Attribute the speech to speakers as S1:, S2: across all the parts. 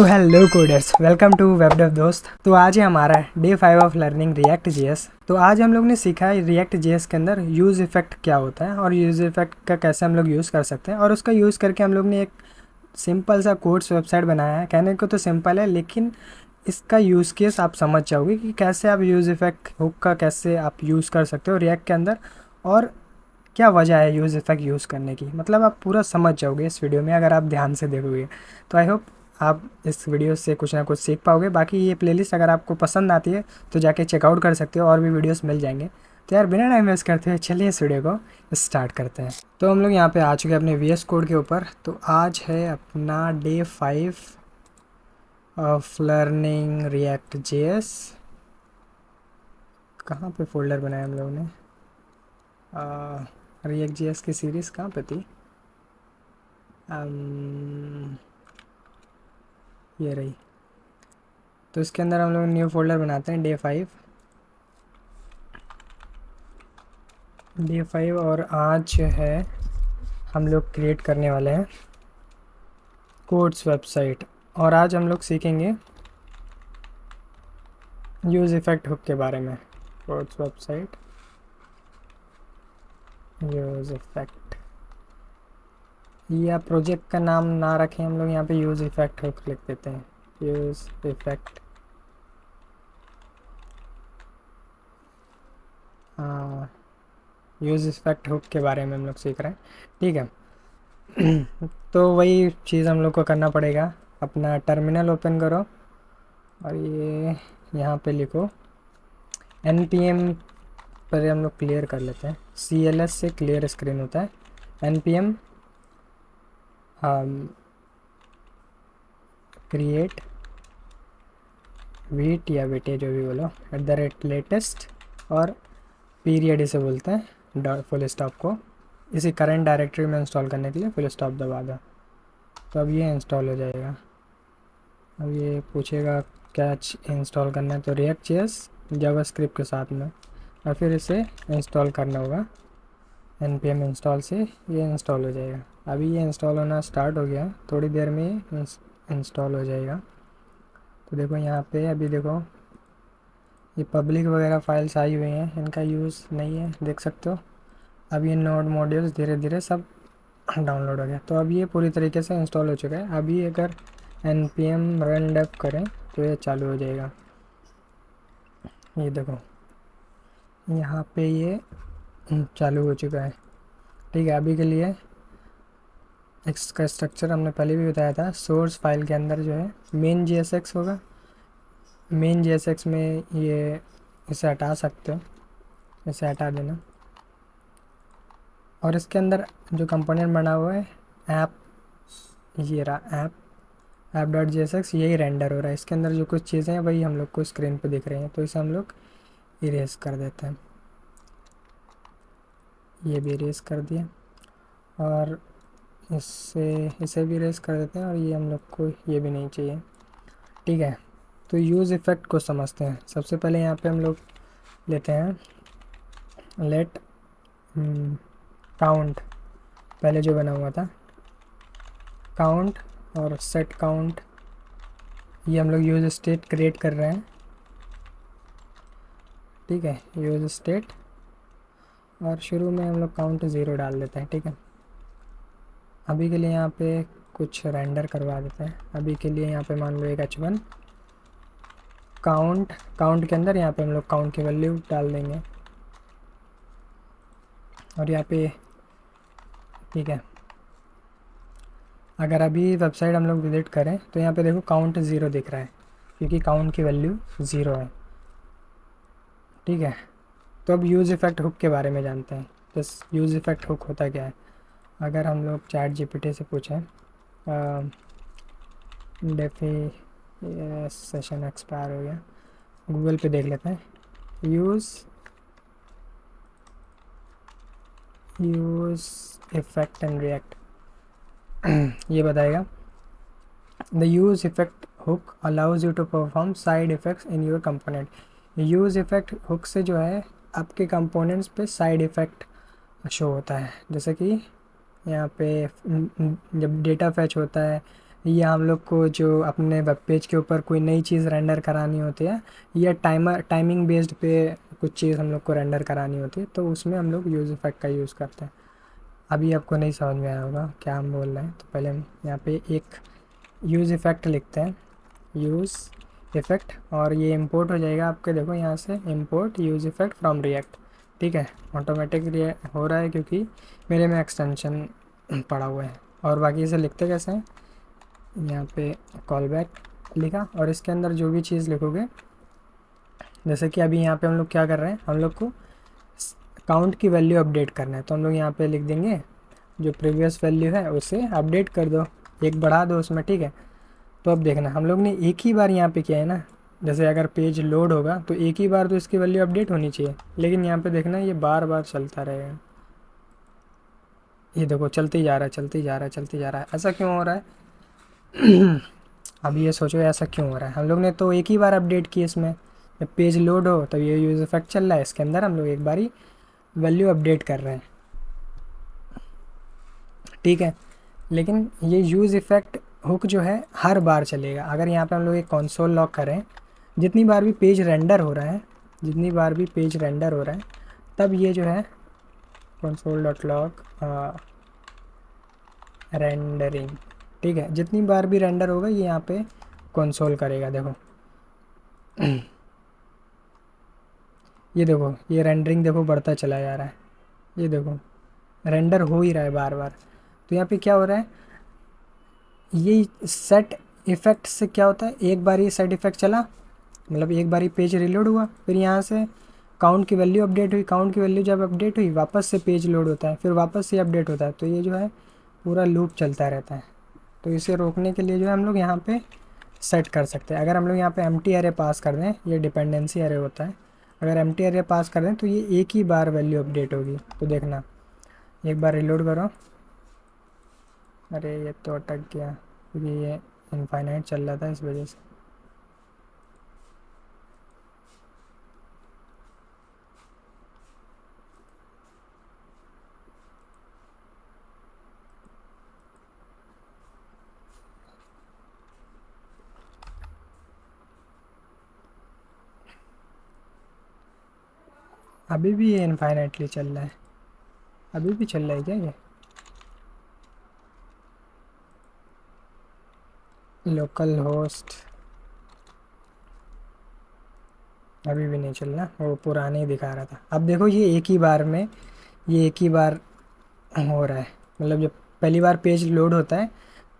S1: तो hello coders, welcome to वेबडेव दोस्त। तो आज है हमारा day 5 of learning react JS. तो आज हम लोग ने सीखा है रिएक्ट जेएस के अंदर यूज़ इफ़ेक्ट क्या होता है और यूज़ इफ़ेक्ट का कैसे हम लोग यूज़ कर सकते हैं, और उसका यूज़ करके हम लोग ने एक सिंपल सा कोड्स वेबसाइट बनाया है। कहने को तो सिंपल है, लेकिन इसका यूज़ केस आप समझ जाओगे कि कैसे आप यूज़ इफ़ेक्ट हुक का कैसे आप यूज़ कर सकते हो रिएक्ट के अंदर, और क्या वजह है यूज़ इफ़ेक्ट यूज़ करने की। मतलब आप पूरा समझ जाओगे इस वीडियो में अगर आप ध्यान से देखोगे। तो आई होप आप इस वीडियो से कुछ ना कुछ सीख पाओगे। बाकी ये प्लेलिस्ट अगर आपको पसंद आती है तो जाके चेकआउट कर सकते हो, और भी वीडियोस मिल जाएंगे। तो यार बिना टाइम वेस्ट करते हुए चलिए इस वीडियो को स्टार्ट करते हैं। तो हम लोग यहाँ पे आ चुके हैं अपने VS कोड के ऊपर। तो आज है अपना day 5 of learning react JS. कहाँ पे फोल्डर बनाया हम लोगों ने? रिएक्ट जेएस की सीरीज़ कहाँ पे थी? ये रही। तो इसके अंदर हम लोग न्यू फोल्डर बनाते हैं डे 5। और आज है हम लोग क्रिएट करने वाले हैं कोड्स वेबसाइट, और आज हम लोग सीखेंगे यूज़ इफ़ेक्ट हुक के बारे में। कोड्स वेबसाइट यूज़ इफ़ेक्ट, या प्रोजेक्ट का नाम ना रखें हम लोग, यहाँ पे यूज़ इफ़ेक्ट हुक लिख देते हैं। यूज़ इफ़ेक्ट, हाँ, यूज़ इफ़ेक्ट हुक के बारे में हम लोग सीख रहे हैं, ठीक है। तो वही चीज़ हम लोग को करना पड़ेगा। अपना टर्मिनल ओपन करो और ये यहाँ पे लिखो npm। पहले हम लोग क्लियर कर लेते हैं, CLS से क्लियर स्क्रीन होता है। npm क्रिएट वीट या वेटे जो भी बोलो @लेटेस्ट, और पीरियड इसे बोलते हैं, डॉट फुल स्टॉप को इसी करंट डायरेक्टरी में इंस्टॉल करने के लिए फुल स्टॉप दबा दो। तो अब ये इंस्टॉल हो जाएगा। अब ये पूछेगा क्या इंस्टॉल करना है, तो रिएक्ट जेएस जावास्क्रिप्ट के साथ में, और फिर इसे इंस्टॉल करना होगा। npm इंस्टॉल से ये इंस्टॉल हो जाएगा। अभी ये इंस्टॉल होना स्टार्ट हो गया, थोड़ी देर में इंस्टॉल हो जाएगा। तो देखो यहाँ पे अभी देखो ये पब्लिक वगैरह फाइल्स आई हुई हैं, इनका यूज़ नहीं है, देख सकते हो। अब ये नोड मॉड्यूल्स धीरे धीरे सब डाउनलोड हो गया। तो अब ये पूरी तरीके से इंस्टॉल हो चुका है। अभी अगर npm रन डेव करें तो ये चालू हो जाएगा। ये देखो यहाँ पे ये चालू हो चुका है, ठीक है। अभी के लिए इसका स्ट्रक्चर हमने पहले भी बताया था। सोर्स फाइल के अंदर जो है मेन JSX होगा। मेन JSX में ये इसे हटा सकते हो, इसे हटा देना। और इसके अंदर जो कंपोनेंट बना हुआ है ऐप, ये रहा ऐप डॉट JSX, यही रेंडर हो रहा है। इसके अंदर जो कुछ चीज़ें हैं वही हम लोग को स्क्रीन पे दिख रही हैं, तो इसे हम लोग इरेज कर देते हैं। ये भी इरेज कर दिया, और इसे भी इरेज कर देते हैं, और ये हम लोग को ये भी नहीं चाहिए, ठीक है। तो यूज़ इफ़ेक्ट को समझते हैं। सबसे पहले यहाँ पे हम लोग लेते हैं लेट काउंट, पहले जो बना हुआ था काउंट और सेट काउंट, ये हम लोग यूज़ स्टेट क्रिएट कर रहे हैं, ठीक है। यूज़ स्टेट, और शुरू में हम लोग काउंट 0 डाल देते हैं, ठीक है। अभी के लिए यहाँ पे कुछ रेंडर करवा देते हैं। अभी के लिए यहाँ पे मान लो एक H1 काउंट के अंदर यहाँ पे हम लोग काउंट की वैल्यू डाल देंगे, और यहाँ पे, ठीक है। अगर अभी वेबसाइट हम लोग विजिट करें तो यहाँ पे देखो काउंट 0 दिख रहा है, क्योंकि काउंट की वैल्यू 0 है, ठीक है। तो अब यूज़ इफ़ेक्ट हुक के बारे में जानते हैं। बस यूज़ इफ़ेक्ट हुक होता क्या है। अगर हम लोग चैट GPT से पूछें डेफी, सेशन एक्सपायर हो गया, गूगल पे देख लेते हैं। यूज़ इफ़ेक्ट एंड रिएक्ट, ये बताएगा the use effect hook allows you to perform side effects in your component. Use effect hook से जो है आपके कंपोनेंट्स पे साइड इफ़ेक्ट शो होता है। जैसे कि यहाँ पे जब डेटा फैच होता है या हम लोग को जो अपने वेब पेज के ऊपर कोई नई चीज़ रेंडर करानी होती है, या टाइमिंग बेस्ड पे कुछ चीज़ हम लोग को रेंडर करानी होती है, तो उसमें हम लोग यूज़ इफ़ेक्ट का यूज़ करते हैं। अभी आपको नहीं समझ में आया होगा क्या हम बोल रहे हैं, तो पहले हम यहाँ पे एक यूज़ इफ़ेक्ट लिखते हैं, यूज़ इफ़ेक्ट, और ये इंपोर्ट हो जाएगा आपके, देखो यहाँ से import use effect from react. ठीक है, ऑटोमेटिक हो रहा है क्योंकि मेरे में एक्सटेंशन पड़ा हुआ है। और बाकी इसे लिखते कैसे हैं, यहाँ पे कॉल बैक लिखा, और इसके अंदर जो भी चीज़ लिखोगे, जैसे कि अभी यहाँ पे हम लोग क्या कर रहे हैं, हम लोग को काउंट की वैल्यू अपडेट करना है, तो हम लोग यहाँ पे लिख देंगे जो प्रीवियस वैल्यू है उसे अपडेट कर दो, एक बढ़ा दो उसमें। ठीक है, तो अब देखना हम लोग ने एक ही बार यहाँ पे किया है ना, जैसे अगर पेज लोड होगा तो एक ही बार तो इसकी वैल्यू अपडेट होनी चाहिए, लेकिन यहाँ पे देखना ये बार बार चलता रहेगा। ये देखो चलते ही जा रहा है, चलते ही जा रहा है, चलते ही जा रहा है, ऐसा क्यों हो रहा है? अब ये सोचो ऐसा क्यों हो रहा है, हम लोग ने तो एक ही बार अपडेट की इसमें, जब पेज लोड हो तब ये यूज़ इफेक्ट चल रहा है, इसके अंदर हम लोग एक बार ही वैल्यू अपडेट कर रहे हैं। ठीक है, लेकिन ये यूज़ इफ़ेक्ट हुक जो है हर बार चलेगा। अगर यहाँ पे हम लोग एक कंसोल लॉक करें, जितनी बार भी पेज रेंडर हो रहा है, जितनी बार भी पेज रेंडर हो रहा है, तब ये जो है कंसोल डॉट लॉक रेंडरिंग, ठीक है, जितनी बार भी रेंडर होगा ये यहाँ पे कंसोल करेगा। देखो ये देखो, ये रेंडरिंग देखो बढ़ता चला जा रहा है, ये देखो रेंडर हो ही रहा है बार बार। तो यहाँ पे क्या हो रहा है, ये सेट इफ़ेक्ट से क्या होता है, एक बार ये सेट इफ़ेक्ट चला, मतलब एक बार ही पेज रिलोड हुआ, फिर यहाँ से काउंट की वैल्यू अपडेट हुई, काउंट की वैल्यू जब अपडेट हुई वापस से पेज लोड होता है, फिर वापस से अपडेट होता है, तो ये जो है पूरा लूप चलता रहता है। तो इसे रोकने के लिए जो है हम लोग यहाँ पे सेट कर सकते हैं। अगर हम लोग यहाँ पे एम्प्टी एरे पास कर दें, ये डिपेंडेंसी एरे होता है, अगर एम्प्टी एरे पास कर दें तो ये एक ही बार वैल्यू अपडेट होगी। तो देखना, एक बार रिलोड करो, अरे ये तो अटक गया क्योंकि ये इनफाइनाइट चल रहा था इस वजह से। अभी भी ये इनफाइनाइटली चल रहा है, अभी भी चल रहा है क्या ये? लोकल होस्ट अभी भी नहीं चल रहा, वो पुराने ही दिखा रहा था। अब देखो ये एक ही बार में, ये एक ही बार हो रहा है, मतलब जब पहली बार पेज लोड होता है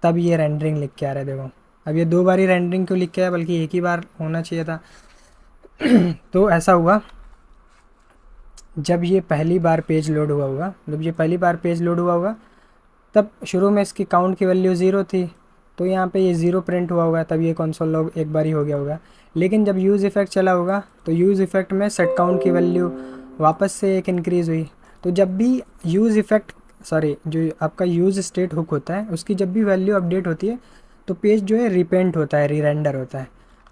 S1: तब ये रेंडरिंग लिख के आ रहा है। देखो अब ये दो बार ही रेंडरिंग क्यों लिख के आया, बल्कि एक ही बार होना चाहिए था। तो ऐसा हुआ, जब ये पहली बार पेज लोड हुआ होगा, जब ये पहली बार पेज लोड हुआ होगा तब शुरू में इसकी काउंट की वैल्यू ज़ीरो थी, तो यहाँ पे ये ज़ीरो प्रिंट हुआ होगा, तब ये कंसोल लॉग एक बार ही हो गया होगा। लेकिन जब यूज़ इफ़ेक्ट चला होगा तो यूज़ इफ़ेक्ट में सेट काउंट की वैल्यू वापस से एक इंक्रीज़ हुई। तो जब भी यूज़ इफ़ेक्ट, सॉरी, जो आपका यूज़ स्टेट हुक होता है उसकी जब भी वैल्यू अपडेट होती है तो पेज जो है रिपेंट होता है, री रेंडर होता है।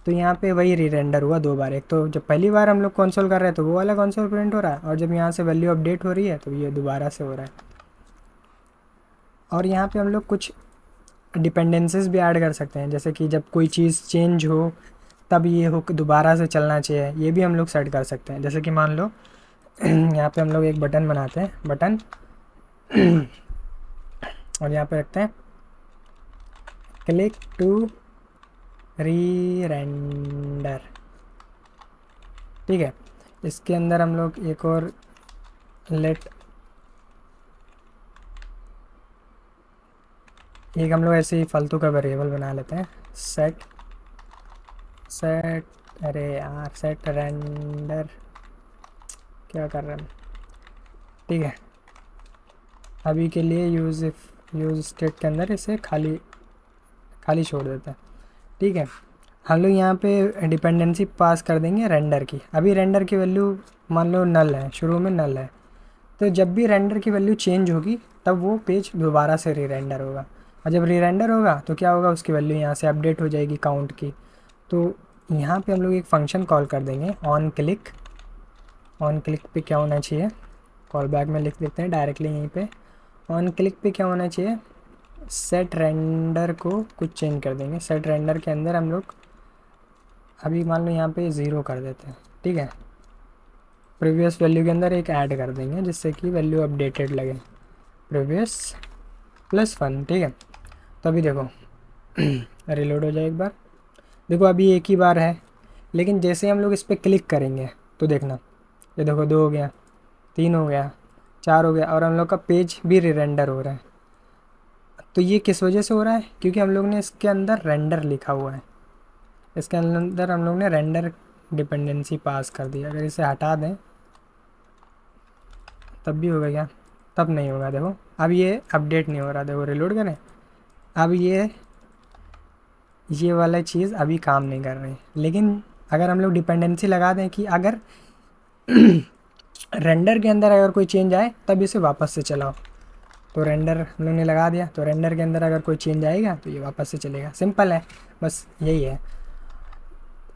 S1: तो यहाँ पे वही री रेंडर हुआ दो बार, एक तो जब पहली बार हम लोग कंसोल कर रहे हैं तो वो वाला कंसोल प्रिंट हो रहा है, और जब यहाँ से वैल्यू अपडेट हो रही है तो ये दोबारा से हो रहा है। और यहाँ पे हम लोग कुछ डिपेंडेंसीज भी ऐड कर सकते हैं, जैसे कि जब कोई चीज़ चेंज हो तब ये हुक दोबारा से चलना चाहिए, ये भी हम लोग सेट कर सकते हैं। जैसे कि मान लो यहाँ पे हम लोग एक बटन बनाते हैं, बटन और यहाँ पे रखते हैं क्लिक टू री रेंडर। ठीक है, इसके अंदर हम लोग एक और लेट, एक हम लोग ऐसे ही फालतू का वेरिएबल बना लेते हैं, सेट सेट, अरे यार सेट रेंडर, क्या कर रहे हैं। ठीक है, अभी के लिए यूज़ स्टेट के अंदर इसे खाली खाली छोड़ देते हैं। ठीक है, हम लोग यहाँ पे डिपेंडेंसी पास कर देंगे रेंडर की। अभी रेंडर की वैल्यू मान लो नल है, शुरू में नल है, तो जब भी रेंडर की वैल्यू चेंज होगी तब वो पेज दोबारा से री रेंडर होगा, और जब री रेंडर होगा तो क्या होगा, उसकी वैल्यू यहाँ से अपडेट हो जाएगी काउंट की। तो यहाँ पे हम लोग एक फ़ंक्शन कॉल कर देंगे ऑन क्लिक। ऑन क्लिक पे क्या होना चाहिए, कॉल बैक में लिख देते हैं डायरेक्टली यहीं पे। ऑन क्लिक पे क्या होना चाहिए, सेट रेंडर को कुछ चेंज कर देंगे। सेट रेंडर के अंदर हम लोग अभी मान लो यहाँ पे 0 कर देते हैं, ठीक है। प्रीवियस वैल्यू के अंदर एक ऐड कर देंगे जिससे कि वैल्यू अपडेटेड लगे, प्रीवियस +1, ठीक है। तो अभी देखो रिलोड हो जाए एक बार। देखो अभी एक ही बार है, लेकिन जैसे ही हम लोग इस पर क्लिक करेंगे तो देखना, ये देखो 2 हो गया, 3 हो गया, 4 हो गया, और हम लोग का पेज भी रेंडर हो रहा है। तो ये किस वजह से हो रहा है? क्योंकि हम लोग ने इसके अंदर रेंडर लिखा हुआ है, इसके अंदर हम लोग ने रेंडर डिपेंडेंसी पास कर दी। अगर इसे हटा दें तब भी होगा क्या? तब नहीं होगा। देखो अब ये अपडेट नहीं हो रहा, देखो रिलोड करें, अब ये वाला चीज़ अभी काम नहीं कर रही। लेकिन अगर हम लोग डिपेंडेंसी लगा दें कि अगर रेंडर के अंदर अगर कोई चेंज आए तब इसे वापस से चलाओ, तो रेंडर हम लोग ने लगा दिया, तो रेंडर के अंदर अगर कोई चेंज आएगा तो ये वापस से चलेगा। सिंपल है, बस यही है।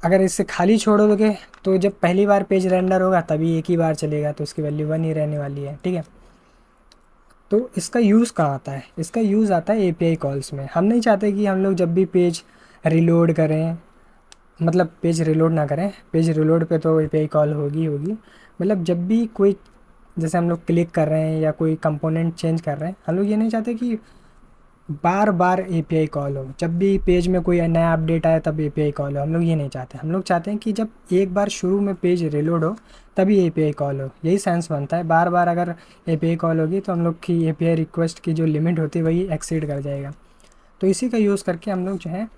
S1: अगर इसे खाली छोड़ोगे तो जब पहली बार पेज रेंडर होगा तभी एक ही बार चलेगा, तो उसकी वैल्यू 1 ही रहने वाली है, ठीक है। तो इसका यूज़ कहाँ आता है? इसका यूज़ आता है एपीआई कॉल्स में। हम नहीं चाहते कि हम लोग जब भी पेज रिलोड करें, मतलब पेज रिलोड ना करें, पेज रिलोड पे तो एपीआई कॉल होगी होगी, मतलब जब भी कोई, जैसे हम लोग क्लिक कर रहे हैं या कोई कंपोनेंट चेंज कर रहे हैं, हम लोग ये नहीं चाहते कि बार बार एपीआई कॉल हो, जब भी पेज में कोई नया अपडेट आए तब एपीआई कॉल हो। हम लोग ये नहीं चाहते। हम लोग चाहते हैं कि जब एक बार शुरू में पेज रिलोड हो तभी एपीआई कॉल हो, यही सेंस बनता है। बार बार अगर एपीआई कॉल होगी तो हम लोग की एपीआई रिक्वेस्ट की जो लिमिट होती है वही एक्सीड कर जाएगा। तो इसी का यूज़ करके हम लोग जो है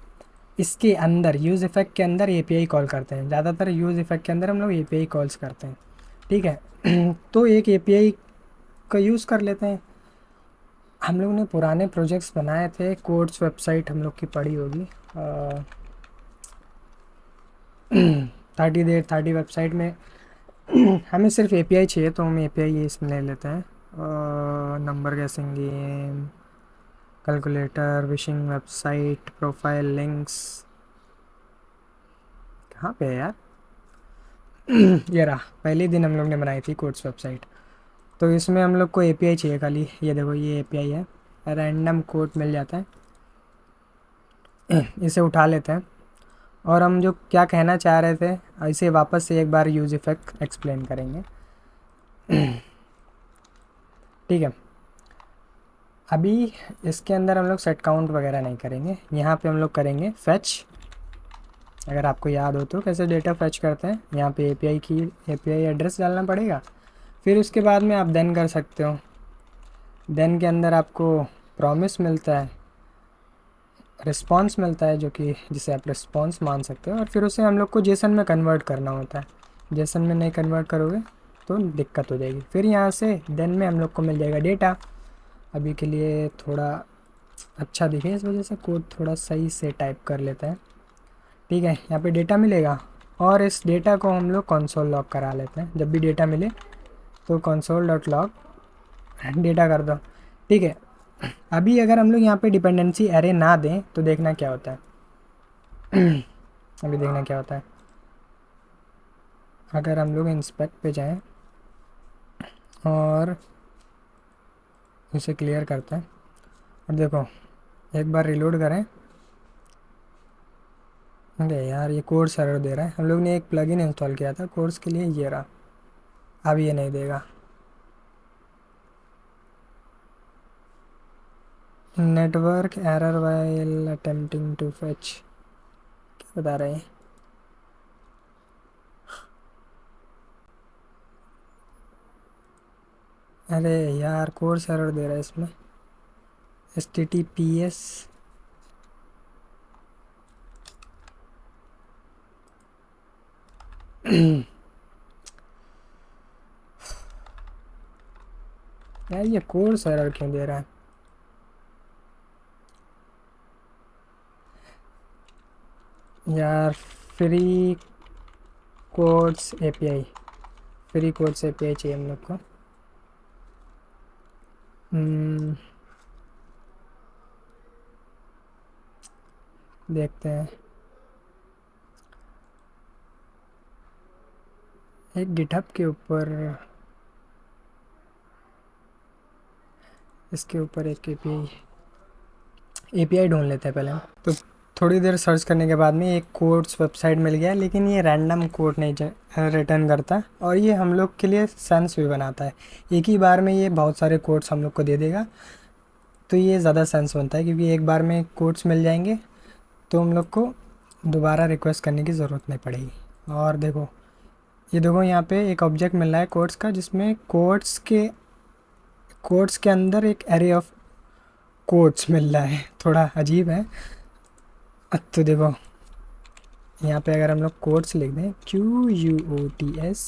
S1: इसके अंदर यूज़ इफ़ेक्ट के अंदर एपीआई कॉल करते हैं। ज़्यादातर यूज़ इफ़ेक्ट के अंदर हम लोग एपीआई कॉल्स करते हैं, ठीक है। तो एक एपीआई का यूज़ कर लेते हैं। हम लोग ने पुराने प्रोजेक्ट्स बनाए थे, कोड्स वेबसाइट हम लोग की पड़ी होगी 30 वेबसाइट में हमें सिर्फ एपीआई चाहिए, तो हम एपीआई इसमें ले लेते हैं। नंबर गेसिंग game, calculator, wishing website, profile links, कहाँ पे है यार? ये रहा, पहले दिन हम लोग ने बनाई थी कोड्स वेबसाइट। तो इसमें हम लोग को एपीआई चाहिए खाली, ये देखो ये एपीआई है, रैंडम कोड मिल जाता है। इसे उठा लेते हैं, और हम जो क्या कहना चाह रहे थे इसे वापस से एक बार यूज़ इफ़ेक्ट एक्सप्लेन करेंगे। ठीक है, अभी इसके अंदर हम लोग सेट काउंट वगैरह नहीं करेंगे, यहाँ पे हम लोग करेंगे फैच। अगर आपको याद हो तो कैसे डेटा फैच करते हैं, यहाँ पे एपीआई की एपीआई एड्रेस डालना पड़ेगा, फिर उसके बाद में आप देन कर सकते हो। देन के अंदर आपको प्रॉमिस मिलता है, रिस्पॉन्स मिलता है, जो कि जिसे आप रिस्पॉन्स मान सकते हो, और फिर उसे हम लोग को जेसन में कन्वर्ट करना होता है। जेसन में नहीं कन्वर्ट करोगे तो दिक्कत हो जाएगी। फिर यहाँ से देन में हम लोग को मिल जाएगा डेटा। अभी के लिए थोड़ा अच्छा दिखे इस वजह से कोड थोड़ा सही से टाइप कर लेते हैं, ठीक है। यहाँ पे डेटा मिलेगा, और इस डेटा को हम लोग कंसोल लॉग करा लेते हैं। जब भी डेटा मिले तो कंसोल डॉट लॉग डेटा कर दो, ठीक है। अभी अगर हम लोग यहाँ पे डिपेंडेंसी एरे ना दें तो देखना क्या होता है। अभी देखना क्या होता है। अगर हम लोग इंस्पेक्ट पे जाएं और इसे क्लियर करते हैं, और देखो एक बार रिलोड करें, अरे यार ये कोर्स एरर दे रहा है। हम लोग ने एक प्लगइन इंस्टॉल किया था कोर्स के लिए, ये रहा, अब ये नहीं देगा। Network error while attempting to fetch, क्या बता रहे हैं? अरे यार कोर्स एरर दे रहा है इसमें, HTTPS यार ये कोर्स एरर क्यों दे रहा है? यार free codes API, free codes API चाहिए हम लोग को। देखते हैं, एक गिटहब के ऊपर, इसके ऊपर एक एपीआई एपीआई ढूंढ लेते हैं पहले हम। तो थोड़ी देर सर्च करने के बाद में एक कोड्स वेबसाइट मिल गया, लेकिन ये रैंडम कोड नहीं रिटर्न करता, और ये हम लोग के लिए सेंस भी बनाता है। एक ही बार में ये बहुत सारे कोड्स हम लोग को दे देगा, तो ये ज़्यादा सेंस बनता है, क्योंकि एक बार में कोड्स मिल जाएंगे तो हम लोग को दोबारा रिक्वेस्ट करने की ज़रूरत नहीं पड़ेगी। और देखो, ये देखो यहाँ पे एक ऑब्जेक्ट मिल रहा है कोड्स का, जिसमें कोड्स के अंदर एक एरे ऑफ कोड्स मिल रहा है, थोड़ा अजीब है। तो देखो यहाँ पे अगर हम लोग कोड्स लिख दें QUOTS,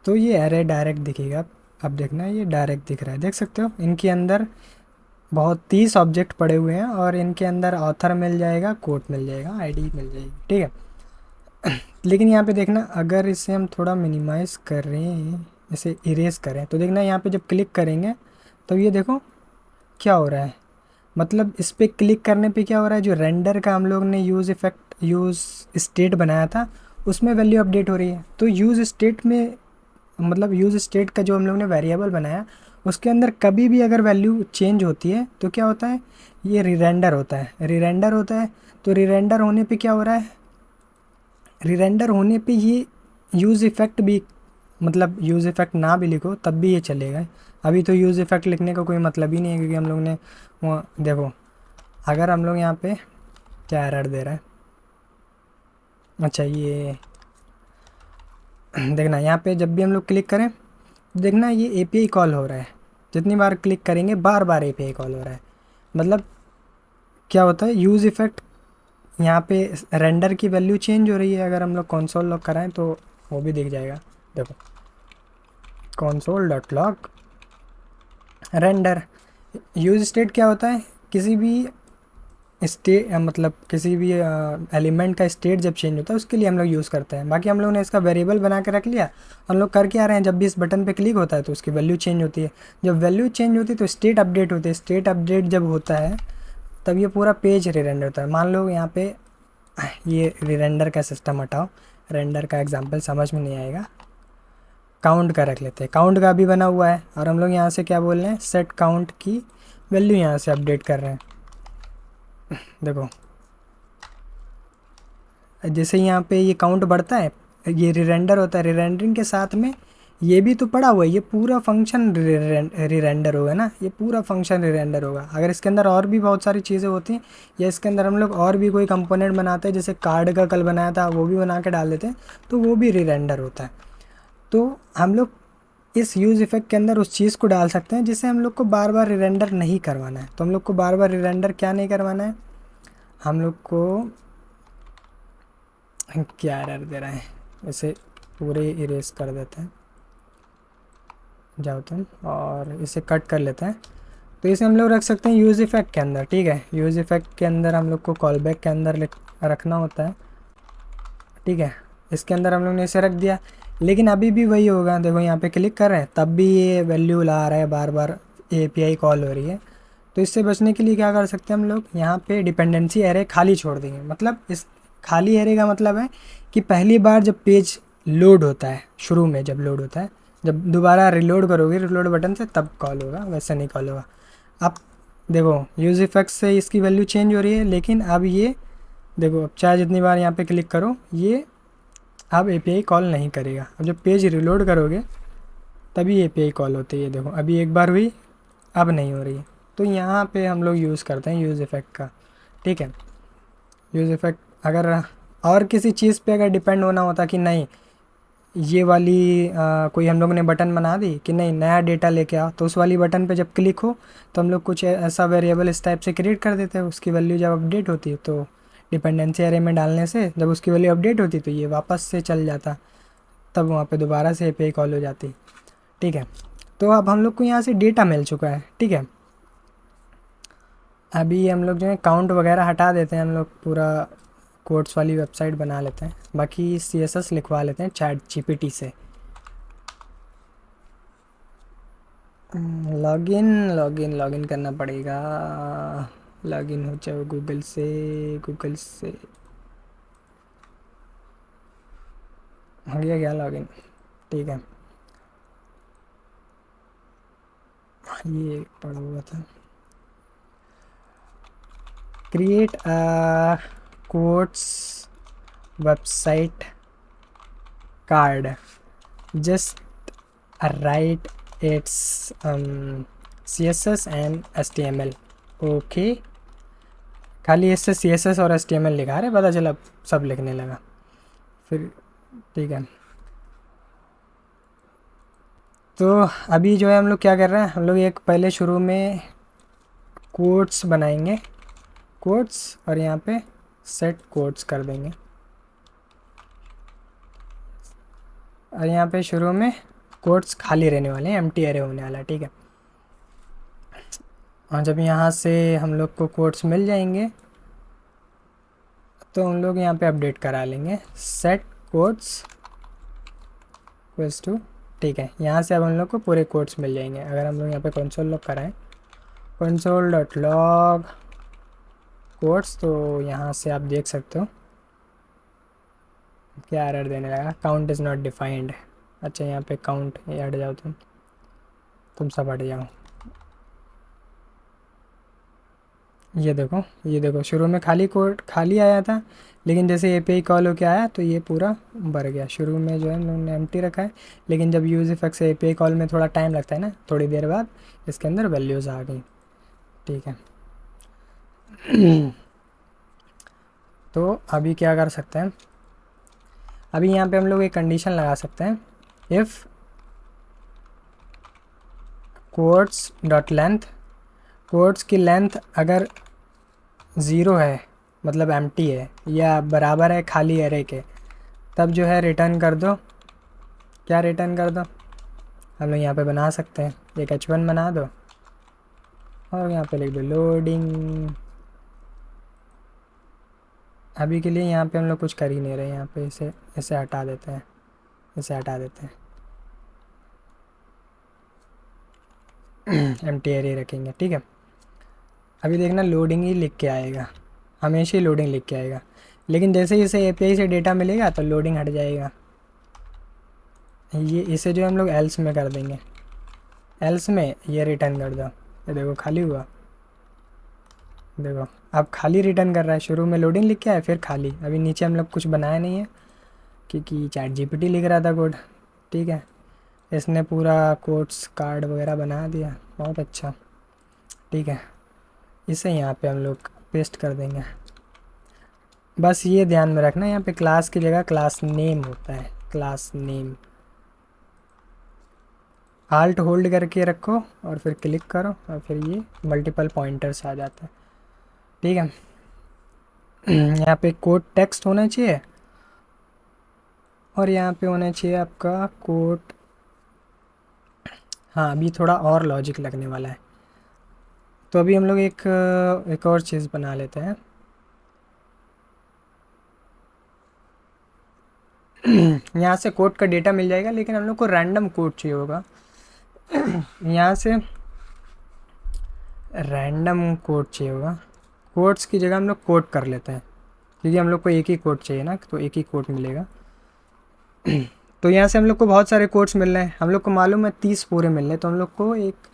S1: तो ये एरे डायरेक्ट दिखेगा। अब देखना, ये डायरेक्ट दिख रहा है, देख सकते हो। इनके अंदर बहुत 30 ऑब्जेक्ट पड़े हुए हैं, और इनके अंदर ऑथर मिल जाएगा, कोड मिल जाएगा, आईडी मिल जाएगी, ठीक है। लेकिन यहाँ पे देखना, अगर इसे हम थोड़ा मिनिमाइज़ करें, इसे इरेज करें, तो देखना यहाँ पे जब क्लिक करेंगे तो ये देखो क्या हो रहा है। मतलब इस पर क्लिक करने पे क्या हो रहा है, जो रेंडर का हम लोग ने यूज़ स्टेट बनाया था, उसमें वैल्यू अपडेट हो रही है। तो यूज़ स्टेट में, मतलब यूज़ स्टेट का जो हम लोग ने वेरिएबल बनाया, उसके अंदर कभी भी अगर वैल्यू चेंज होती है तो क्या होता है, ये रीरेंडर होता है, रीरेंडर होता है। तो रीरेंडर होने पे क्या हो रहा है, रीरेंडर होने पे ये यूज़ इफ़ेक्ट भी, मतलब यूज़ इफ़ेक्ट ना भी लिखो तब भी ये चलेगा। अभी तो यूज़ इफ़ेक्ट लिखने का कोई मतलब ही नहीं है, क्योंकि हम लोग ने वो देखो, अगर हम लोग यहाँ पे क्या एरर दे रहा है, अच्छा ये देखना, यहाँ पे जब भी हम लोग क्लिक करें, देखना ये एपीआई कॉल हो रहा है। जितनी बार क्लिक करेंगे बार बार एपीआई कॉल हो रहा है। मतलब क्या होता है, यूज़ इफ़ेक्ट, यहाँ पे रेंडर की वैल्यू चेंज हो रही है। अगर हम लोग कंसोल लॉग कराएं तो वो भी दिख जाएगा। देखो console.log रेंडर, यूज स्टेट क्या होता है, किसी भी स्टेट, मतलब किसी भी एलिमेंट का स्टेट जब चेंज होता है उसके लिए हम लोग यूज़ करते हैं। बाकी हम लोग ने इसका वेरिएबल बना के रख लिया। हम लोग कर क्या रहे हैं, जब भी इस बटन पे क्लिक होता है तो उसकी वैल्यू चेंज होती है। जब वैल्यू चेंज होती है तो स्टेट अपडेट होती है। स्टेट अपडेट जब होता है तब ये पूरा पेज रीरेंडर होता है। मान लो यहाँ पे ये रीरेंडर का सिस्टम हटाओ, रेंडर का एग्जांपल समझ में नहीं आएगा, काउंट का रख लेते हैं। काउंट का भी बना हुआ है, और हम लोग यहाँ से क्या बोल रहे हैं, सेट काउंट की वैल्यू यहाँ से अपडेट कर रहे हैं। देखो जैसे यहाँ पे ये काउंट बढ़ता है, ये रिरेंडर होता है, रिरेंडरिंग के साथ में ये भी तो पड़ा हुआ है, ये पूरा फंक्शन रिरेंडर होगा ना, ये पूरा फंक्शन रिरेंडर होगा। अगर इसके अंदर और भी बहुत सारी चीज़ें होती हैं, या इसके अंदर हम लोग और भी कोई कंपोनेंट बनाते हैं, जैसे कार्ड का कल बनाया था वो भी बना के डाल देते हैं, तो वो भी रिरेंडर होता है। तो हम लोग इस यूज़ इफ़ेक्ट के अंदर उस चीज़ को डाल सकते हैं जिसे हम लोग को बार बार रिरेंडर नहीं करवाना है। तो हम लोग को बार बार रिरेंडर क्या नहीं करवाना है, हम लोग को क्या एरर दे रहा है, इसे पूरे इरेज कर देते हैं, जाओ तुम, और इसे कट कर लेते हैं। तो इसे हम लोग रख सकते हैं यूज़ इफ़ेक्ट के अंदर, ठीक है। यूज़ इफ़ेक्ट के अंदर हम लोग को कॉल बैक के अंदर रखना होता है, ठीक है। इसके अंदर हम लोग ने इसे रख दिया, लेकिन अभी भी वही होगा। देखो यहाँ पे क्लिक कर रहे हैं तब भी ये वैल्यू ला रहा है, बार बार एपीआई कॉल हो रही है। तो इससे बचने के लिए क्या कर सकते हैं हम लोग, यहाँ पे डिपेंडेंसी एरे खाली छोड़ देंगे। मतलब इस खाली एरे का मतलब है कि पहली बार जब पेज लोड होता है, शुरू में जब लोड होता है, जब दोबारा रिलोड करोगे रिलोड बटन से तब कॉल होगा, वैसे नहीं कॉल होगा। अब देखो यूज़ इफेक्ट से इसकी वैल्यू चेंज हो रही है, लेकिन अब ये देखो, अब चाहे जितनी बार यहाँ पे क्लिक करो ये अब एपीआई कॉल नहीं करेगा। अब जब पेज रिलोड करोगे तभी एपीआई कॉल होती है। देखो अभी एक बार हुई, अब नहीं हो रही है। तो यहाँ पे हम लोग यूज़ करते हैं यूज़ इफ़ेक्ट का, ठीक है। यूज़ इफ़ेक्ट अगर और किसी चीज़ पे अगर डिपेंड होना होता कि नहीं, ये वाली कोई हम लोग ने बटन बना दी कि नहीं नया डेटा लेके आओ, तो उस वाली बटन पे जब क्लिक हो तो हम लोग कुछ ऐसा वेरिएबल इस टाइप से क्रिएट कर देते हैं। उसकी वैल्यू जब अपडेट होती है तो डिपेंडेंसी एरे में डालने से जब उसकी वैल्यू अपडेट होती तो ये वापस से चल जाता, तब वहाँ पे दोबारा से एपीआई कॉल हो जाती, ठीक है। तो अब हम लोग को यहाँ से डेटा मिल चुका है, ठीक है। अभी हम लोग जो है काउंट वगैरह हटा देते हैं, हम लोग पूरा कोड्स वाली वेबसाइट बना लेते हैं। बाकी सीएसएस लिखवा लेते हैं चैट जीपीटी से। लॉगिन लॉगिन लॉगिन करना पड़ेगा, लॉगिन हो जाओ गूगल से, गूगल से हो गया क्या लॉगिन, ठीक है। ये पड़ा हुआ था, create a quotes website card, just write its CSS and HTML। Okay, खाली इससे CSS और HTML लिखा रहे, पता चला सब लिखने लगा फिर। ठीक है, तो अभी जो है हम लोग क्या कर रहे हैं, हम लोग एक पहले शुरू में कोट्स बनाएंगे, कोट्स, और यहाँ पे सेट कोट्स कर देंगे, और यहाँ पे शुरू में कोट्स खाली रहने वाले हैं, एम्प्टी एरे होने वाला है। ठीक है, और जब यहाँ से हम लोग को कोट्स मिल जाएंगे तो हम लोग यहाँ पे अपडेट करा लेंगे सेट कोट्स इक्वल्स टू। ठीक है, यहाँ से अब हम लोग को पूरे कोट्स मिल जाएंगे। अगर हम लोग यहाँ पे कंसोल लॉग कराएं, कंसोल डॉट लॉग कोट्स, तो यहाँ से आप देख सकते हो क्या एरर देने लगा, काउंट इज़ नॉट डिफाइंड। अच्छा, यहाँ पे काउंट, ये हट जाओ, तुम सब हट जाओ। ये देखो, ये देखो, शुरू में खाली कोड खाली आया था, लेकिन जैसे एपीआई कॉल होके आया तो ये पूरा भर गया। शुरू में जो है उन्होंने एम्प्टी रखा है, लेकिन जब यूज इफेक्ट से एपीआई कॉल में थोड़ा टाइम लगता है ना, थोड़ी देर बाद इसके अंदर वैल्यूज़ आ गई। ठीक है तो अभी क्या कर सकते हैं, अभी यहाँ पे हम लोग एक कंडीशन लगा सकते हैं, if quotes dot length, quotes की लेंथ अगर ज़ीरो है, मतलब एम्प्टी है, या बराबर है खाली एरे के, तब जो है रिटर्न कर दो। क्या रिटर्न कर दो, हम लोग यहाँ पे बना सकते हैं, एक h1 बना दो और यहाँ पे लिख दो लोडिंग। अभी के लिए यहाँ पे हम लोग कुछ कर ही नहीं रहे, यहाँ पे इसे इसे हटा देते हैं, इसे हटा देते हैं, एम्प्टी एरे रखेंगे। ठीक है, अभी देखना लोडिंग ही लिख के आएगा, हमेशा ही लोडिंग लिख के आएगा, लेकिन जैसे ही इसे एपीआई से डेटा मिलेगा तो लोडिंग हट जाएगा। ये इसे जो हम लोग एल्स में कर देंगे, एल्स में ये रिटर्न कर दो। ये देखो खाली हुआ, देखो अब खाली रिटर्न कर रहा है, शुरू में लोडिंग लिख के आया फिर खाली। अभी नीचे हम लोग कुछ बनाया नहीं है क्योंकि चैट जीपीटी लिख रहा था कोड। ठीक है, इसने पूरा कोड्स कार्ड वगैरह बना दिया, बहुत अच्छा। ठीक है, इसे यहाँ पे हम लोग पेस्ट कर देंगे। बस ये ध्यान में रखना, यहाँ पे क्लास की जगह क्लास नेम होता है, क्लास नेम। आल्ट होल्ड करके रखो और फिर क्लिक करो और फिर ये मल्टीपल पॉइंटर्स आ जाता है। ठीक है, यहाँ पे कोड टेक्स्ट होना चाहिए और यहाँ पे होना चाहिए आपका कोड। हाँ, अभी थोड़ा और लॉजिक लगने वाला है, तो अभी हम लोग एक और चीज़ बना लेते हैं। यहाँ से कोड का डेटा मिल जाएगा, लेकिन हम लोग को रैंडम कोड चाहिए होगा। यहाँ से रैंडम कोड चाहिए होगा, कोड्स की जगह हम लोग कोड कर लेते हैं, क्योंकि हम लोग को एक ही कोड चाहिए ना, तो एक ही कोड मिलेगा। तो यहाँ से हम लोग को बहुत सारे कोड्स मिल रहे हैं, हम लोग को मालूम है 30 पूरे मिल रहे हैं, तो हम लोग को एक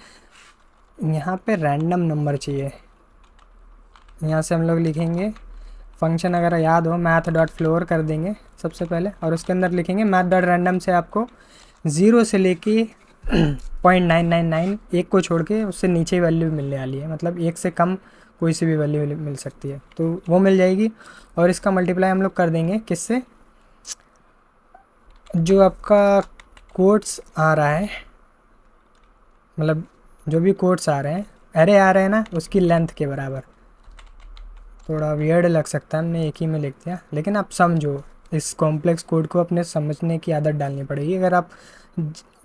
S1: यहाँ पे रैंडम नंबर चाहिए। यहाँ से हम लोग लिखेंगे फंक्शन, अगर याद हो, मैथ डॉट फ्लोर कर देंगे सबसे पहले, और उसके अंदर लिखेंगे मैथ डॉट रैंडम से आपको 0 से लेके 0.999 एक को छोड़ के उससे नीचे वैल्यू मिलने वाली है, मतलब एक से कम कोई सी भी वैल्यू मिल सकती है, तो वो मिल जाएगी। और इसका मल्टीप्लाई हम लोग कर देंगे किससे, जो आपका कोड्स आ रहा है, मतलब जो भी कोड्स आ रहे हैं, एरे आ रहे हैं ना, उसकी लेंथ के बराबर। थोड़ा वियर्ड लग सकता है, हमने एक ही में लिख दिया, लेकिन आप समझो, इस कॉम्प्लेक्स कोड को अपने समझने की आदत डालनी पड़ेगी। अगर आप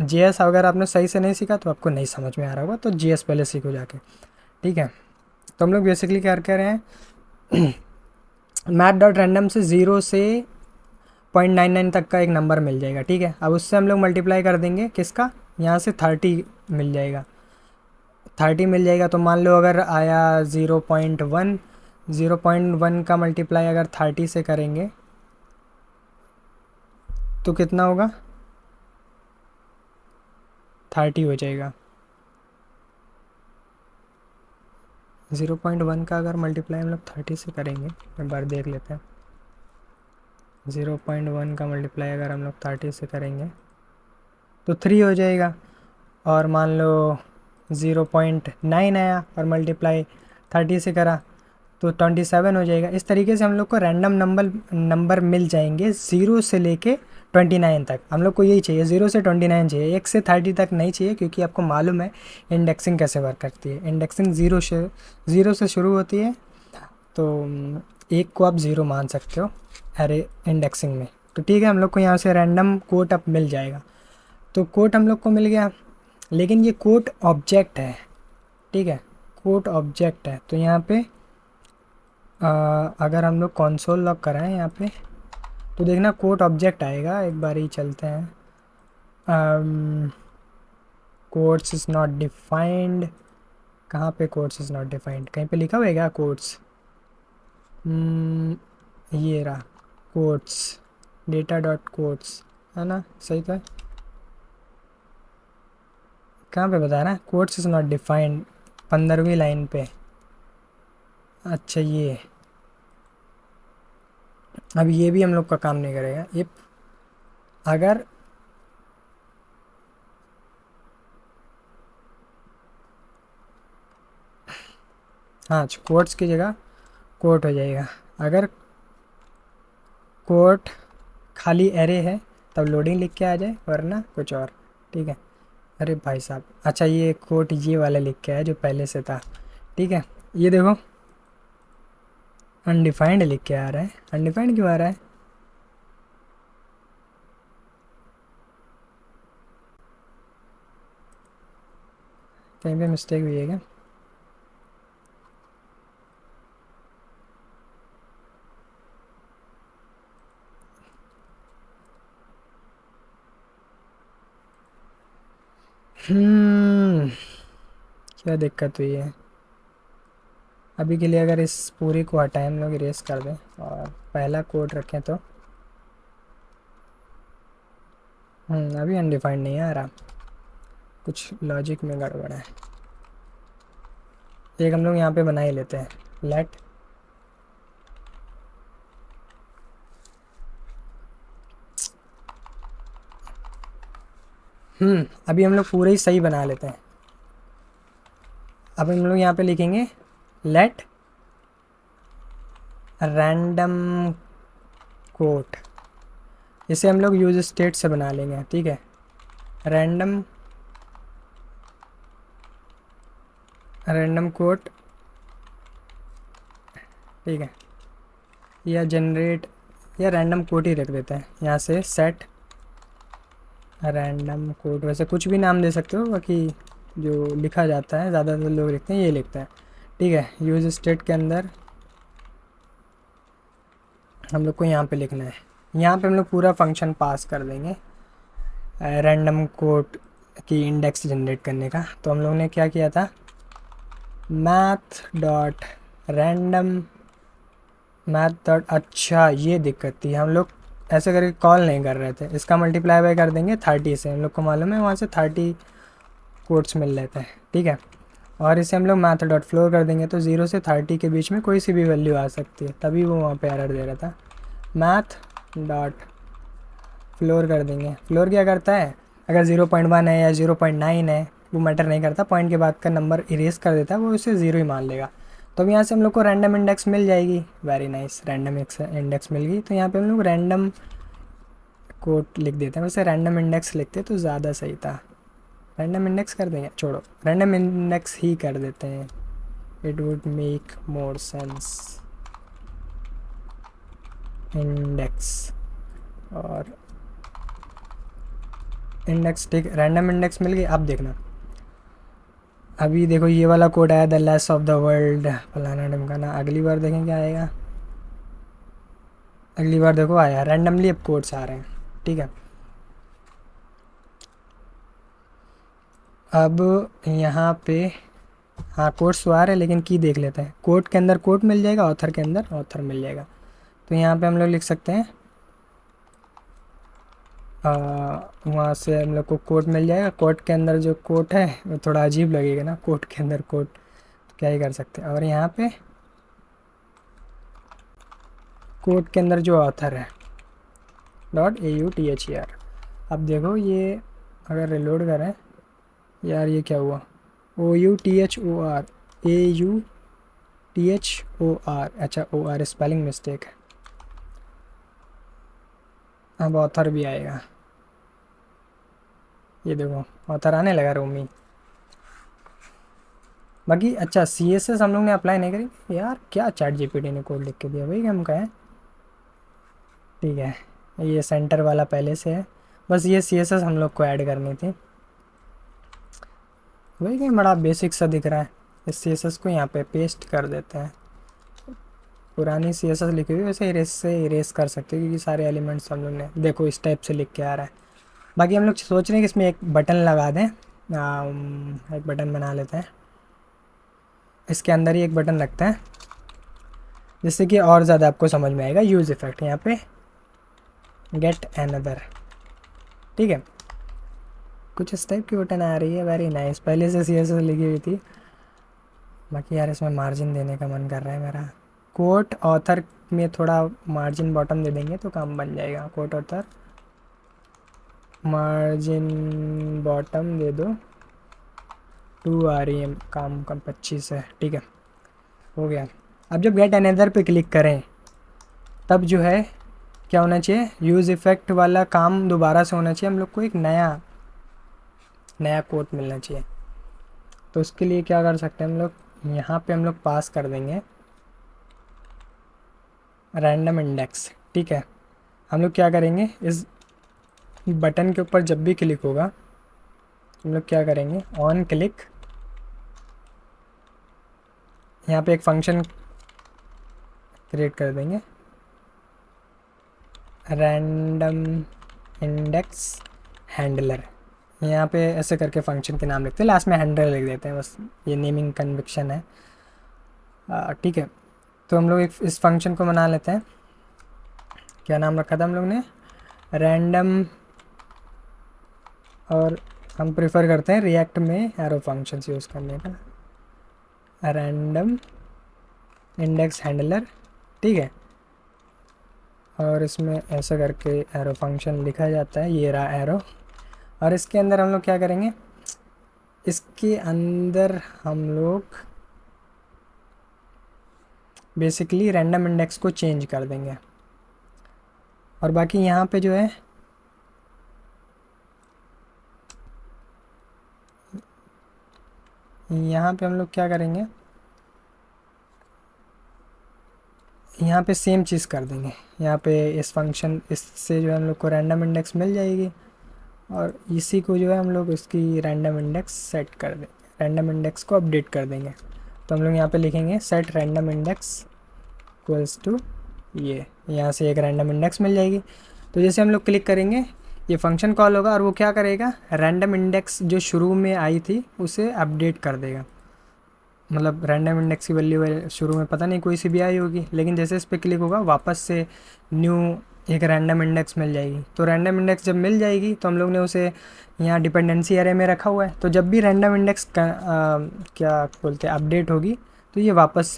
S1: जेएस अगर आपने सही से नहीं सीखा तो आपको नहीं समझ में आ रहा होगा, तो जेएस पहले सीखो जाके। ठीक है, तो हम लोग बेसिकली क्या कर रहे हैं, मैथ डॉट रैंडम से 0 से 0.99 तक का एक नंबर मिल जाएगा। ठीक है, अब उससे हम लोग मल्टीप्लाई कर देंगे किसका, यहाँ से 30 मिल जाएगा, 30 मिल जाएगा। तो मान लो अगर आया 0.1, 0.1 का मल्टीप्लाई अगर 30 से करेंगे तो कितना होगा, 30 हो जाएगा। 0.1 का अगर मल्टीप्लाई हम लोग 30 से करेंगे, एक बार देख लेते हैं। 0.1 का मल्टीप्लाई अगर हम लोग 30 से करेंगे तो 3 हो जाएगा। और मान लो 0.9 आया और मल्टीप्लाई 30 से करा तो 27 हो जाएगा। इस तरीके से हम लोग को रैंडम नंबर मिल जाएंगे 0 से लेके 29 तक। हम लोग को यही चाहिए, 0 से 29 चाहिए, 1 से 30 तक नहीं चाहिए, क्योंकि आपको मालूम है इंडेक्सिंग कैसे वर्क करती है। इंडेक्सिंग 0 से शुरू होती है, तो 1 को आप 0 मान सकते हो अरे इंडेक्सिंग में। तो ठीक है, हम लोग को यहाँ से रैंडम कोट अब मिल जाएगा। तो कोट हम लोग को मिल गया, लेकिन ये कोट ऑब्जेक्ट है, ठीक है, कोट ऑब्जेक्ट है। तो यहाँ पे अगर हम लोग कंसोल लॉग कराएं यहाँ पे, तो देखना कोट ऑब्जेक्ट आएगा। एक बार ही चलते हैं। कोट्स इज़ नॉट डिफाइंड, कहाँ पे कोट्स इज़ नॉट डिफाइंड, कहीं पे लिखा हुआ है क्या कोट्स? ये रहा कोट्स, डेटा डॉट कोट्स, है ना, सही तो है। कहाँ पे बता रहा है कोट्स इज़ नॉट डिफाइंड? 15वीं लाइन पे। अच्छा ये, अब ये भी हम लोग का काम नहीं करेगा। इफ अगर हाँ, कोट्स की जगह कोट हो जाएगा। अगर कोट खाली एरे है तब लोडिंग लिख के आ जाए, वरना कुछ और, ठीक है। अरे भाई साहब, अच्छा ये कोट ये वाला लिख के आया जो पहले से था, ठीक है। ये देखो अनडिफाइंड लिख के आ रहा है, अनडिफाइंड क्यों आ रहा है? कहीं पे मिस्टेक हुई है क्या? क्या दिक्कत हुई है? अभी के लिए अगर इस पूरी को हटाएं, हम लोग इरेज कर दें और पहला कोड रखें तो अभी अनडिफाइंड नहीं आ रहा, कुछ लॉजिक में गड़बड़ है। एक हम लोग यहाँ पे बना ही लेते हैं, लेट अभी हम लोग पूरे ही सही बना लेते हैं। अब हम लोग यहाँ पे लिखेंगे लेट रैंडम कोट, इसे हम लोग यूज स्टेट से बना लेंगे, ठीक है। रैंडम कोट, ठीक है, या जनरेट, या रैंडम कोड ही रख देते हैं यहाँ से। सेट रैंडम कोड, वैसे कुछ भी नाम दे सकते हो, बाकी जो लिखा जाता है ज़्यादातर लोग लिखते हैं ये लिखते हैं, ठीक है। यूज स्टेट के अंदर हम लोग को यहाँ पे लिखना है, यहाँ पे हम लोग पूरा फंक्शन पास कर देंगे रैंडम कोड की इंडेक्स जनरेट करने का। तो हम लोग ने क्या किया था, मैथ डॉट रैंडम अच्छा ये दिक्कत थी, हम लोग ऐसे करके कॉल नहीं कर रहे थे। इसका मल्टीप्लाई बाय कर देंगे 30 से, हम लोग को मालूम है वहाँ से 30 कोड्स मिल रहे थे, ठीक है। और इसे हम लोग मैथ डॉट फ्लोर कर देंगे, तो 0 से 30 के बीच में कोई सी भी वैल्यू आ सकती है, तभी वो वहाँ पे एरर दे रहा था। मैथ डॉट फ्लोर कर देंगे। फ्लोर क्या करता है, अगर 0.1 है या 0.9 है वो मैटर नहीं करता, पॉइंट के बाद का नंबर इरेज कर देता है, वो उसे 0 ही मान लेगा। तो अब यहाँ से हम लोग को रैंडम इंडेक्स मिल जाएगी। वेरी नाइस, रैंडम इंडेक्स मिल गई। तो यहाँ पे हम लोग रैंडम कोड लिख देते हैं, वैसे रैंडम इंडेक्स लिखते तो ज़्यादा सही था। रैंडम इंडेक्स कर देंगे, छोड़ो रैंडम इंडेक्स ही कर देते हैं, it would make more sense. Index और इंडेक्स, ठीक, रैंडम इंडेक्स मिल गई। अब देखना, अभी देखो ये वाला कोड आया, the less of the world फलाना ढमकाना। अगली बार देखें क्या आएगा, अगली बार देखो आया रैंडमली, अब कोड्स आ रहे हैं, ठीक है। अब यहाँ पे हाँ कोड्स तो आ रहे हैं, लेकिन की देख लेते हैं। कोड के अंदर कोड मिल जाएगा, ऑथर के अंदर ऑथर मिल जाएगा। तो यहाँ पे हम लोग लिख सकते हैं, वहाँ से हम लोग को कोड मिल जाएगा। कोड के अंदर जो कोड है वो थोड़ा अजीब लगेगा ना, कोड के अंदर कोड, क्या ही कर सकते हैं। और यहाँ पे कोड के अंदर जो ऑथर है .AUTHER। अब देखो ये अगर रिलोड करें, यार ये क्या हुआ, OUTHOR AUTHOR, अच्छा OR स्पेलिंग मिस्टेक है। अब ऑथर भी आएगा, ये देखो ऑथर आने लगा रोमी। बाकी अच्छा CSS हम लोग ने अप्लाई नहीं करी यार, क्या चैट जीपीटी ने कोड लिख के दिया भाई, हम कहें ठीक है। ये सेंटर वाला पहले से है, बस ये CSS हम लोग को ऐड करनी थी। वही क्या बड़ा बेसिक सा दिख रहा है, इस CSS को यहाँ पे पेस्ट कर देते हैं। पुरानी CSS लिखी हुई वैसे इरेज से इरेज कर सकते हैं, क्योंकि सारे एलिमेंट्स हम लोग ने देखो इस टाइप से लिख के आ रहा है। बाकी हम लोग सोच रहे हैं कि इसमें एक बटन लगा दें, एक बटन बना लेते हैं, इसके अंदर ही एक बटन रखते हैं, जिससे कि और ज़्यादा आपको समझ में आएगा। यूज़ इफेक्ट यहाँ पे गेट एनदर, ठीक है, कुछ इस टाइप की बटन आ रही है, वेरी नाइस। पहले से CSS लिखी हुई थी। बाकी यार इसमें मार्जिन देने का मन कर रहा है मेरा। कोट ऑथर में थोड़ा मार्जिन बॉटम दे देंगे तो काम बन जाएगा। कोट ऑथर मार्जिन बॉटम दे दो 2 REM, काम 25 है, ठीक है, हो गया। अब जब गेट अनदर पे क्लिक करें तब जो है क्या होना चाहिए, यूज़ इफ़ेक्ट वाला काम दोबारा से होना चाहिए, हम लोग को एक नया कोड मिलना चाहिए। तो उसके लिए क्या कर सकते हैं हम लोग, यहाँ पे हम लोग पास कर देंगे रैंडम इंडेक्स, ठीक है। हम लोग क्या करेंगे, इस बटन के ऊपर जब भी क्लिक होगा हम लोग क्या करेंगे, ऑन क्लिक यहाँ पे एक फंक्शन क्रिएट कर देंगे, रैंडम इंडेक्स हैंडलर। यहाँ पे ऐसे करके फंक्शन के नाम लिखते हैं, लास्ट में हैंडलर लिख देते हैं, बस ये नेमिंग कन्विक्शन है, ठीक है। तो हम लोग इस फंक्शन को बना लेते हैं, क्या नाम रखा था हम लोग ने, रैंडम, और हम प्रेफर करते हैं रिएक्ट में एरो फंक्शंस यूज़ करने का, रैंडम इंडेक्स हैंडलर, ठीक है। और इसमें ऐसा करके एरो फंक्शन लिखा जाता है, ये रहा एरो। और इसके अंदर हम लोग क्या करेंगे, इसके अंदर हम लोग बेसिकली रैंडम इंडेक्स को चेंज कर देंगे। और बाकी यहाँ पे जो है यहाँ पे हम लोग क्या करेंगे, यहाँ पे सेम चीज़ कर देंगे। यहाँ पे इस फंक्शन इससे जो है हम लोग को रैंडम इंडेक्स मिल जाएगी, और इसी को जो है हम लोग इसकी रैंडम इंडेक्स सेट कर देंगे, रैंडम इंडेक्स को अपडेट कर देंगे। तो हम लोग यहाँ पे लिखेंगे set random index equals to ये, यहाँ से एक रैंडम इंडेक्स मिल जाएगी। तो जैसे हम लोग क्लिक करेंगे ये फंक्शन कॉल होगा, और वो क्या करेगा, रैंडम इंडेक्स जो शुरू में आई थी उसे अपडेट कर देगा। मतलब रैंडम इंडेक्स की वैल्यू शुरू में पता नहीं कोई सी भी आई होगी, लेकिन जैसे इस पर क्लिक होगा वापस से न्यू एक रैंडम इंडेक्स मिल जाएगी। तो रैंडम इंडेक्स जब मिल जाएगी तो हम लोग ने उसे यहाँ डिपेंडेंसी एरे में रखा हुआ है, तो जब भी रैंडम इंडेक्स क्या बोलते हैं अपडेट होगी तो ये वापस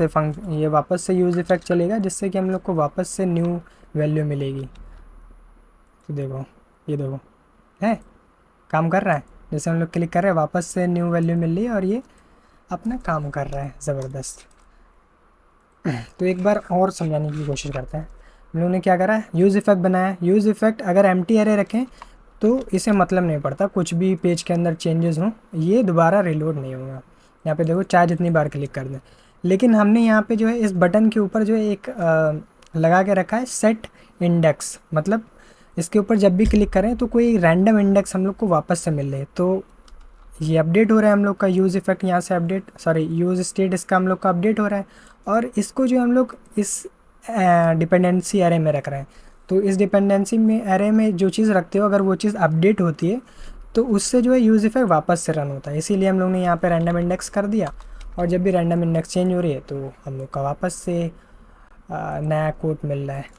S1: से यूज़ इफेक्ट चलेगा, जिससे कि हम लोग को वापस से न्यू वैल्यू मिलेगी। तो देखो ये देखो है काम कर रहा है, जैसे हम लोग क्लिक कर रहे हैं वापस से न्यू वैल्यू मिल रही है, और ये अपना काम कर रहा है ज़बरदस्त। तो एक बार और समझाने की कोशिश करते हैं। हम लोगों ने क्या करा है, यूज़ इफ़ेक्ट बनाया। यूज़ इफ़ेक्ट अगर एम्प्टी एरे रखें तो इसे मतलब नहीं पड़ता, कुछ भी पेज के अंदर चेंजेस हों ये दोबारा रिलोड नहीं होगा। यहाँ पे देखो चाहे जितनी बार क्लिक कर दें, लेकिन हमने यहाँ पे जो है इस बटन के ऊपर जो है एक लगा के रखा है सेट इंडेक्स, मतलब इसके ऊपर जब भी क्लिक करें तो कोई रैंडम इंडेक्स हम लोग को वापस से मिल रहे। तो ये अपडेट हो रहा है हम लोग का यूज़ इफ़ेक्ट, यहाँ से अपडेट यूज़ स्टेट इसका हम लोग का अपडेट हो रहा है, और इसको जो हम लोग इस डिपेंडेंसी एरे में रख रहे हैं। तो इस डिपेंडेंसी में एरे में जो चीज़ रखते हो अगर वो चीज़ अपडेट होती है तो उससे जो है यूज़ इफ़ेक्ट वापस से रन होता है। इसीलिए हम लोग ने यहाँ पे रैंडम इंडेक्स कर दिया, और जब भी रैंडम इंडेक्स चेंज हो रही है तो हम लोग का वापस से नया कोड मिल रहा है।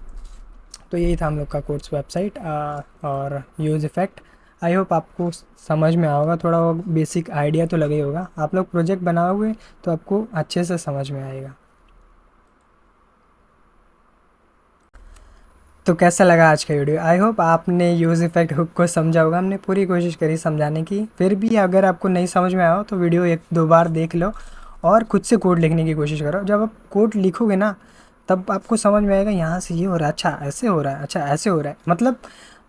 S1: तो यही था हम लोग का कोर्स वेबसाइट और यूज़ इफ़ेक्ट। आई होप आपको समझ में आएगा, थोड़ा वो बेसिक आइडिया तो लगे होगा। आप लोग प्रोजेक्ट बनाओगे तो आपको अच्छे से समझ में आएगा। तो कैसा लगा आज का वीडियो? आई होप आपने यूज़ इफेक्ट हुक को समझा होगा। हमने पूरी कोशिश करी समझाने की, फिर भी अगर आपको नहीं समझ में आया हो तो वीडियो एक दो बार देख लो और खुद से कोड लिखने की कोशिश करो। जब आप कोड लिखोगे ना तब आपको समझ में आएगा यहाँ से ये हो रहा है, अच्छा ऐसे हो रहा है, अच्छा ऐसे हो रहा है। मतलब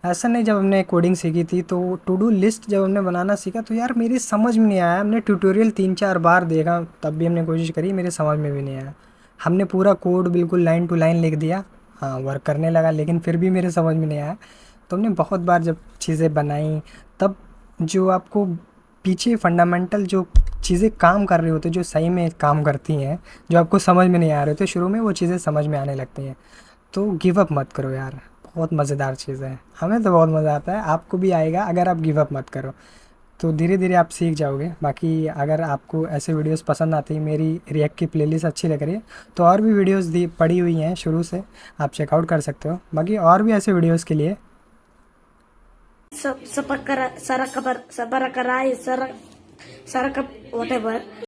S1: ऐसा नहीं, जब हमने कोडिंग सीखी थी तो टू डू लिस्ट जब हमने बनाना सीखा तो यार मेरी समझ में नहीं आया। हमने ट्यूटोरियल 3-4 बार देखा तब भी हमने कोशिश करी, मेरे समझ में भी नहीं आया। हमने पूरा कोड बिल्कुल लाइन टू लाइन लिख दिया, हाँ वर्क करने लगा, लेकिन फिर भी मेरे समझ में नहीं आया। तो हमने बहुत बार जब चीज़ें बनाई तब जो आपको पीछे फंडामेंटल जो चीज़ें काम कर रही होती है, जो सही में काम करती हैं, जो आपको समझ में नहीं आ रहे थे शुरू में, वो चीज़ें समझ में आने लगती हैं। तो गिव अप मत करो यार, बहुत मज़ेदार चीज़ है। हमें तो बहुत मज़ा आता है, आपको भी आएगा अगर आप गिव अप मत करो। तो धीरे धीरे आप सीख जाओगे। बाकी अगर आपको ऐसे वीडियोस पसंद आती है, मेरी रिएक्ट की प्लेलिस्ट अच्छी लग रही है, तो और भी वीडियोस दी पड़ी हुई हैं शुरू से, आप चेकआउट कर सकते हो। बाकी और भी ऐसे वीडियोस के लिए
S2: Sepak sara kabar sabara karai sara sara kap whatever